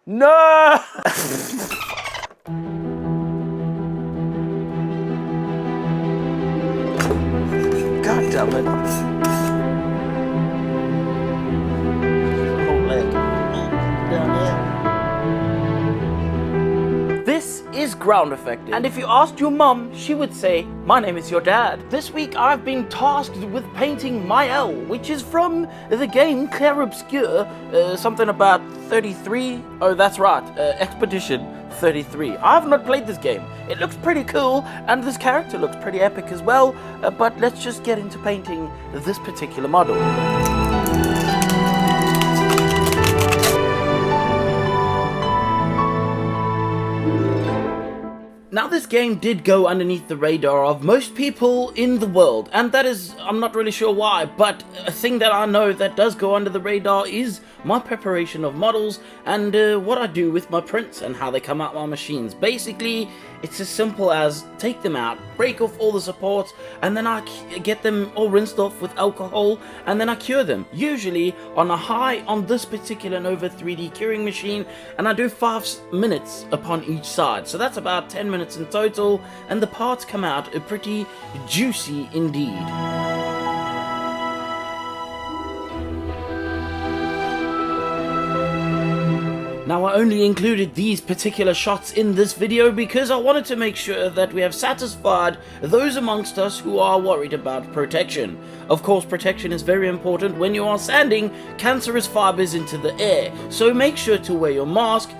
No! God damn it. Whole leg. Down there. This is Groundeffected. And if you asked your mum, she would say, my name is your dad. This week I've been tasked with painting Maëlle, which is from the game Clair Obscur, something about 33. Oh, that's right, Expedition 33. I have not played this game. It looks pretty cool, and this character looks pretty epic as well, but let's just get into painting this particular model. Now, this game did go underneath the radar of most people in the world, and that is, I'm not really sure why, but a thing that I know that does go under the radar is my preparation of models and what I do with my prints and how they come out my machines. Basically, it's as simple as take them out, break off all the supports, and then I get them all rinsed off with alcohol, and then I cure them. Usually on a high on this particular Nova 3D curing machine, and I do 5 minutes upon each side. So that's about 10 minutes in total, and the parts come out pretty juicy indeed. Now, I only included these particular shots in this video because I wanted to make sure that we have satisfied those amongst us who are worried about protection. Of course, protection is very important when you are sanding cancerous fibers into the air, so make sure to wear your mask,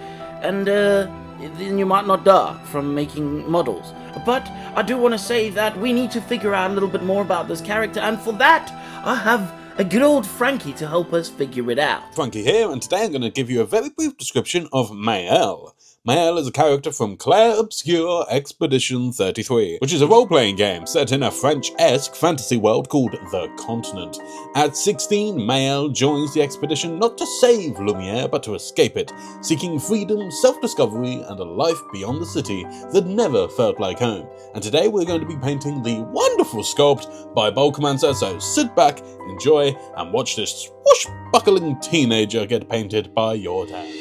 and then you might not die from making models. But I do want to say that we need to figure out a little bit more about this character, and for that, I have a good old Frankie to help us figure it out. Frankie here, and today I'm going to give you a very brief description of Maëlle. Maëlle is a character from Clair Obscur Expedition 33, which is a role-playing game set in a French-esque fantasy world called The Continent. At 16, Maëlle joins the expedition not to save Lumiere, but to escape it, seeking freedom, self-discovery, and a life beyond the city that never felt like home. And today we're going to be painting the wonderful sculpt by Bulkomancer, so sit back, enjoy, and watch this swashbuckling teenager get painted by your dad.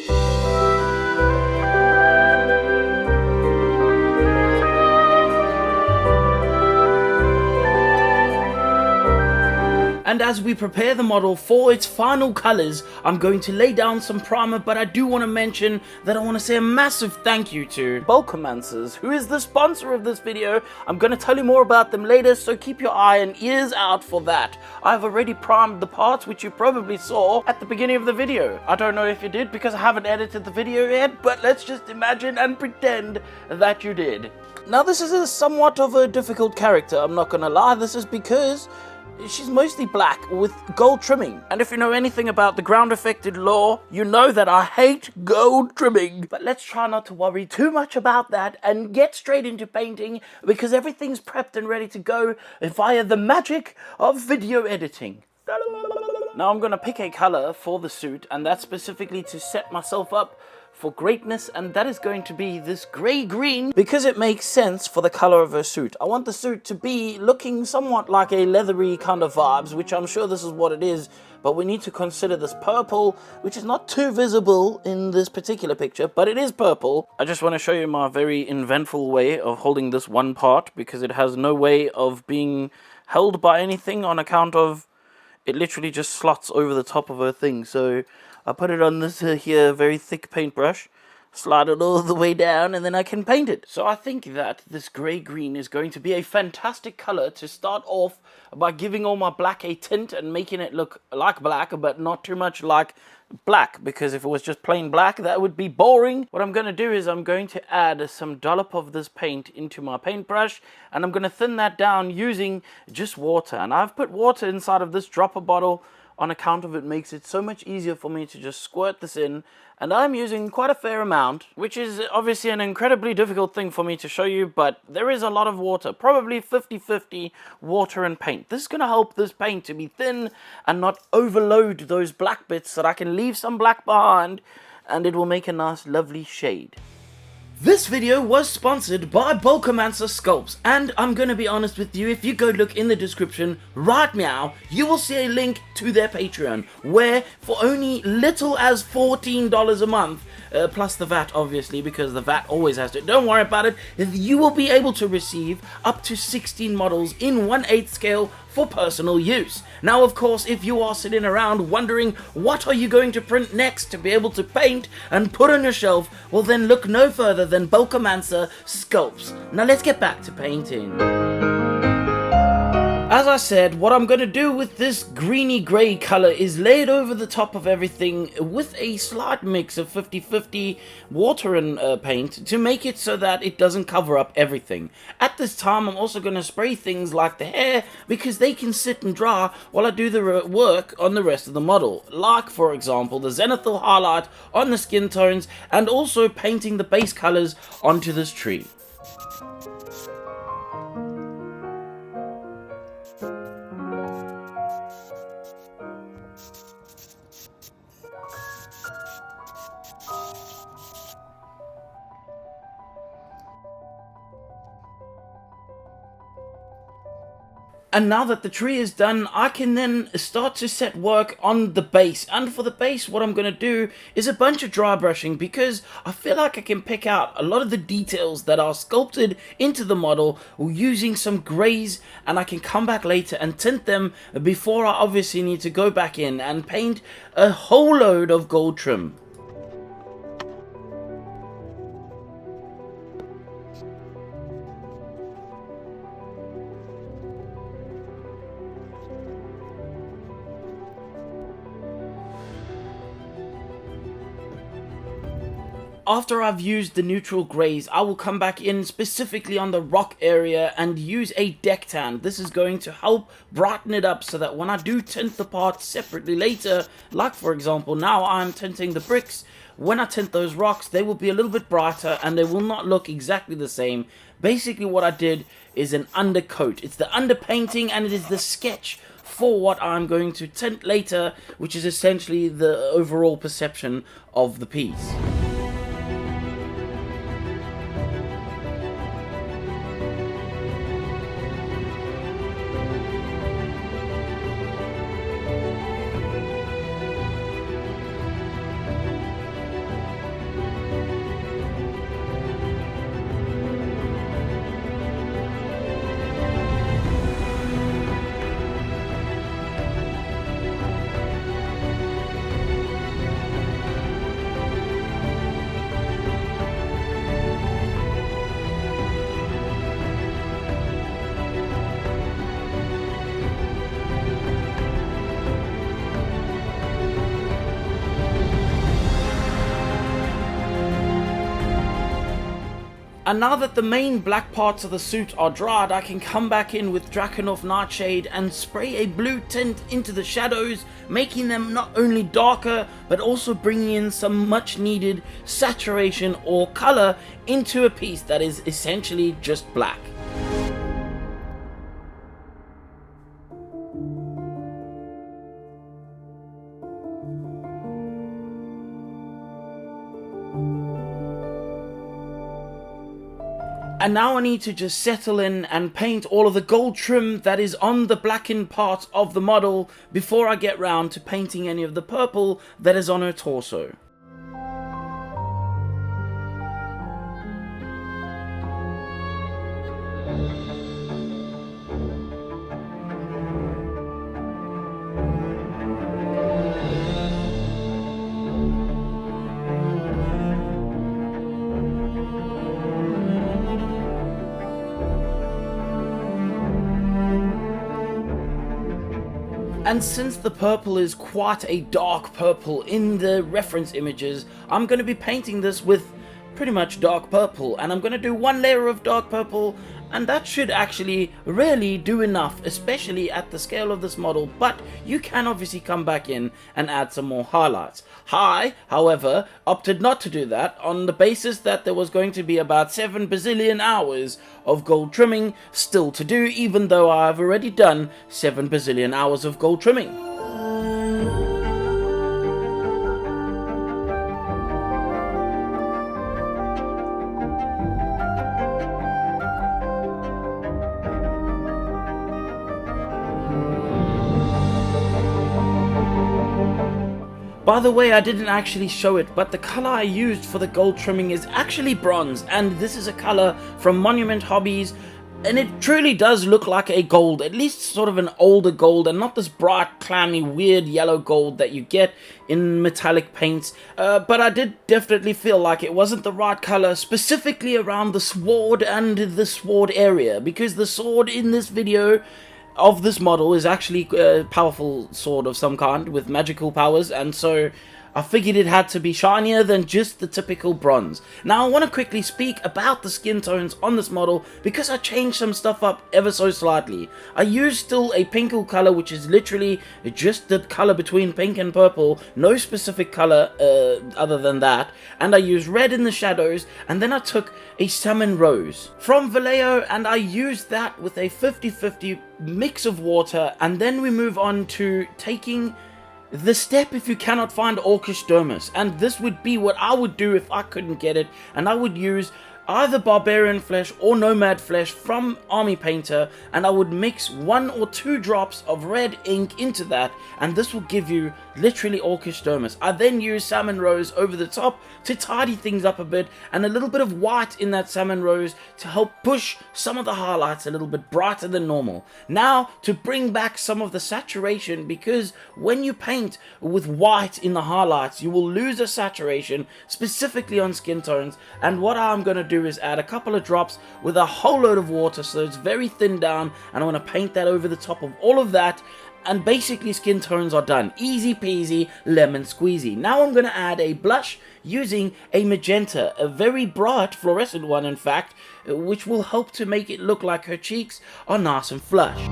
And as we prepare the model for its final colors, I'm going to lay down some primer, but I do want to mention that I want to say a massive thank you to Bulkomancers, who is the sponsor of this video. I'm going to tell you more about them later, so keep your eye and ears out for that. I've already primed the parts, which you probably saw at the beginning of the video. I don't know if you did because I haven't edited the video yet, but let's just imagine and pretend that you did. Now, this is a somewhat of a difficult character, I'm not going to lie. This is because she's mostly black with gold trimming. And if you know anything about the Groundeffected lore, you know that I hate gold trimming. But let's try not to worry too much about that and get straight into painting, because everything's prepped and ready to go via the magic of video editing. Now I'm going to pick a color for the suit, and that's specifically to set myself up for greatness, and that is going to be this grey-green because it makes sense for the color of her suit. I want the suit to be looking somewhat like a leathery kind of vibes, which I'm sure this is what it is, but we need to consider this purple, which is not too visible in this particular picture, but it is purple. I just want to show you my very inventful way of holding this one part, because it has no way of being held by anything on account of it literally just slots over the top of her thing. So I put it on this here very thick paintbrush, slide it all the way down, and then I can paint it. So I think that this grey-green is going to be a fantastic color to start off by giving all my black a tint and making it look like black, but not too much like black, because if it was just plain black, that would be boring. What I'm going to do is I'm going to add some dollop of this paint into my paintbrush, and I'm going to thin that down using just water. And I've put water inside of this dropper bottle on account of it makes it so much easier for me to just squirt this in, and I'm using quite a fair amount, which is obviously an incredibly difficult thing for me to show you, but there is a lot of water, probably 50-50 water and paint. This is going to help this paint to be thin and not overload those black bits, so that I can leave some black behind, and it will make a nice lovely shade. This video was sponsored by Bulkomancer Sculpts, and I'm gonna be honest with you, if you go look in the description right now, you will see a link to their Patreon, where for only little as $14 a month, plus the VAT obviously, because the VAT always has to. Don't worry about it. You will be able to receive up to 16 models in 1/8 scale for personal use. Now, of course, if you are sitting around wondering what are you going to print next to be able to paint and put on your shelf, well then look no further than Bulkamancer Sculpts. Now let's get back to painting. As I said, what I'm going to do with this greeny grey colour is lay it over the top of everything with a slight mix of 50-50 water and paint to make it so that it doesn't cover up everything. At this time, I'm also going to spray things like the hair because they can sit and dry while I do the work on the rest of the model. Like, for example, the zenithal highlight on the skin tones and also painting the base colours onto this tree. And now that the tree is done, I can then start to set work on the base. And for the base, what I'm going to do is a bunch of dry brushing because I feel like I can pick out a lot of the details that are sculpted into the model using some greys, and I can come back later and tint them before I obviously need to go back in and paint a whole load of gold trim. After I've used the neutral greys, I will come back in specifically on the rock area and use a deck tan. This is going to help brighten it up so that when I do tint the parts separately later, like for example now I'm tinting the bricks, when I tint those rocks they will be a little bit brighter and they will not look exactly the same. Basically what I did is an undercoat. It's the underpainting and it is the sketch for what I'm going to tint later, which is essentially the overall perception of the piece. And now that the main black parts of the suit are dried, I can come back in with Drakenhof Nightshade and spray a blue tint into the shadows, making them not only darker, but also bringing in some much needed saturation or color into a piece that is essentially just black. And now I need to just settle in and paint all of the gold trim that is on the blackened part of the model before I get round to painting any of the purple that is on her torso. And since the purple is quite a dark purple in the reference images, I'm going to be painting this with pretty much dark purple, and I'm going to do one layer of dark purple, and that should actually really do enough, especially at the scale of this model. But you can obviously come back in and add some more highlights. I, however, opted not to do that on the basis that there was going to be about 7 bazillion hours of gold trimming still to do, even though I've already done 7 bazillion hours of gold trimming. By the way, I didn't actually show it, but the color I used for the gold trimming is actually bronze, and this is a color from Monument Hobbies, and it truly does look like a gold, at least sort of an older gold, and not this bright, clammy, weird yellow gold that you get in metallic paints. But I did definitely feel like it wasn't the right color, specifically around the sword and the sword area, because the sword in this video of this model is actually a powerful sword of some kind with magical powers, and so I figured it had to be shinier than just the typical bronze. Now I want to quickly speak about the skin tones on this model because I changed some stuff up ever so slightly. I used still a pinkle color, which is literally just the color between pink and purple, no specific color other than that, and I used red in the shadows, and then I took a salmon rose from Vallejo and I used that with a 50-50 mix of water, and then we move on to taking the step if you cannot find Orcish Dermis, and this would be what I would do if I couldn't get it, and I would use either Barbarian Flesh or Nomad Flesh from Army Painter, and I would mix 1 or 2 drops of red ink into that, and this will give you literally Orcish Dermis. I then use Salmon Rose over the top to tidy things up a bit, and a little bit of white in that Salmon Rose to help push some of the highlights a little bit brighter than normal. Now to bring back some of the saturation, because when you paint with white in the highlights you will lose the saturation, specifically on skin tones, and what I'm going to do is add a couple of drops with a whole load of water so it's very thin down, and I want to paint that over the top of all of that, and basically skin tones are done. Easy peasy, lemon squeezy. Now I'm going to add a blush using a magenta, a very bright fluorescent one in fact, which will help to make it look like her cheeks are nice and flush.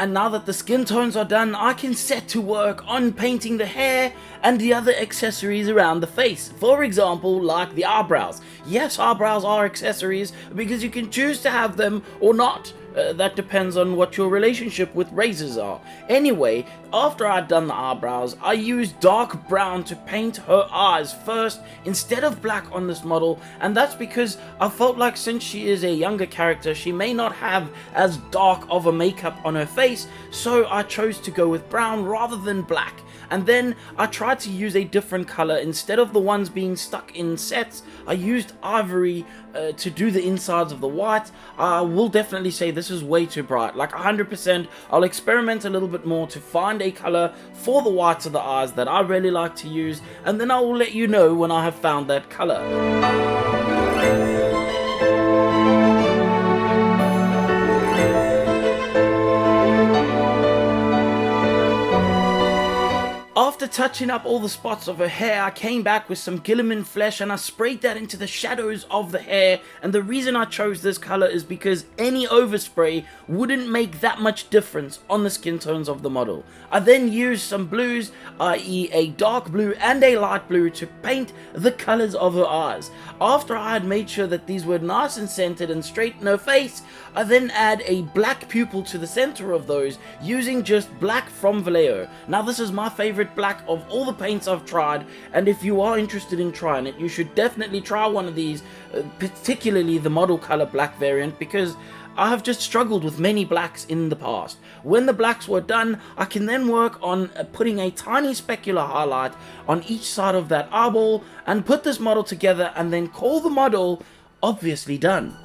And now that the skin tones are done, I can set to work on painting the hair and the other accessories around the face. For example, like the eyebrows. Yes, eyebrows are accessories because you can choose to have them or not. That depends on what your relationship with razors are. Anyway, after I'd done the eyebrows, I used dark brown to paint her eyes first instead of black on this model, and that's because I felt like since she is a younger character, she may not have as dark of a makeup on her face, so I chose to go with brown rather than black. And then I tried to use a different color. Instead of the ones being stuck in sets, I used ivory to do the insides of the white. I will definitely say this is way too bright, like 100%. I'll experiment a little bit more to find a color for the whites of the eyes that I really like to use, and then I will let you know when I have found that color. After touching up all the spots of her hair, I came back with some Guilliman Flesh and I sprayed that into the shadows of the hair, and the reason I chose this color is because any overspray wouldn't make that much difference on the skin tones of the model. I then used some blues, i.e. a dark blue and a light blue, to paint the colors of her eyes. After I had made sure that these were nice and centered and straight in her face, I then add a black pupil to the center of those using just black from Vallejo. Now this is my favorite black of all the paints I've tried, and if you are interested in trying it, you should definitely try one of these, particularly the model color black variant, because I have just struggled with many blacks in the past. When the blacks were done, I can then work on putting a tiny specular highlight on each side of that eyeball and put this model together and then call the model obviously done.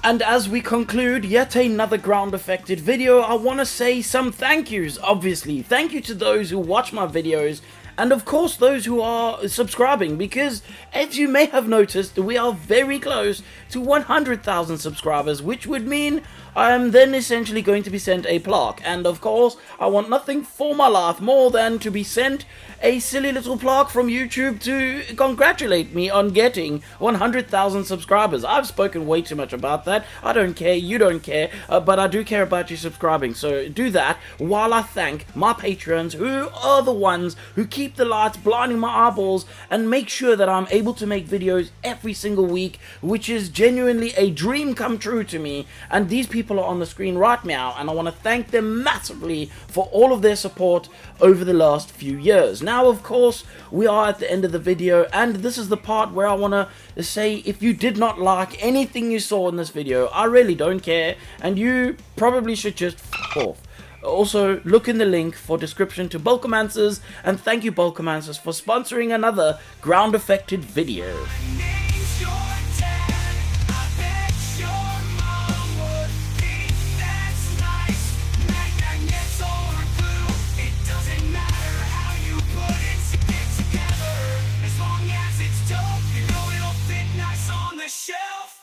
And as we conclude yet another Groundeffected video, I want to say some thank yous, obviously. Thank you to those who watch my videos, and of course those who are subscribing, because as you may have noticed, we are very close to 100,000 subscribers, which would mean I am then essentially going to be sent a plaque. And of course, I want nothing for my life more than to be sent a silly little plaque from YouTube to congratulate me on getting 100,000 subscribers. I've spoken way too much about that. I don't care, you don't care, but I do care about you subscribing. So do that while I thank my patrons, who are the ones who keep keep the lights blinding my eyeballs and make sure that I'm able to make videos every single week, which is genuinely a dream come true to me. And these people are on the screen right now, and I want to thank them massively for all of their support over the last few years. Now, of course, we are at the end of the video, and this is the part where I want to say, if you did not like anything you saw in this video, I really don't care, and you probably should just f*** off. Also, look in the link for description to Bulkomancers, and thank you Bulkomancers for sponsoring another Groundeffected video.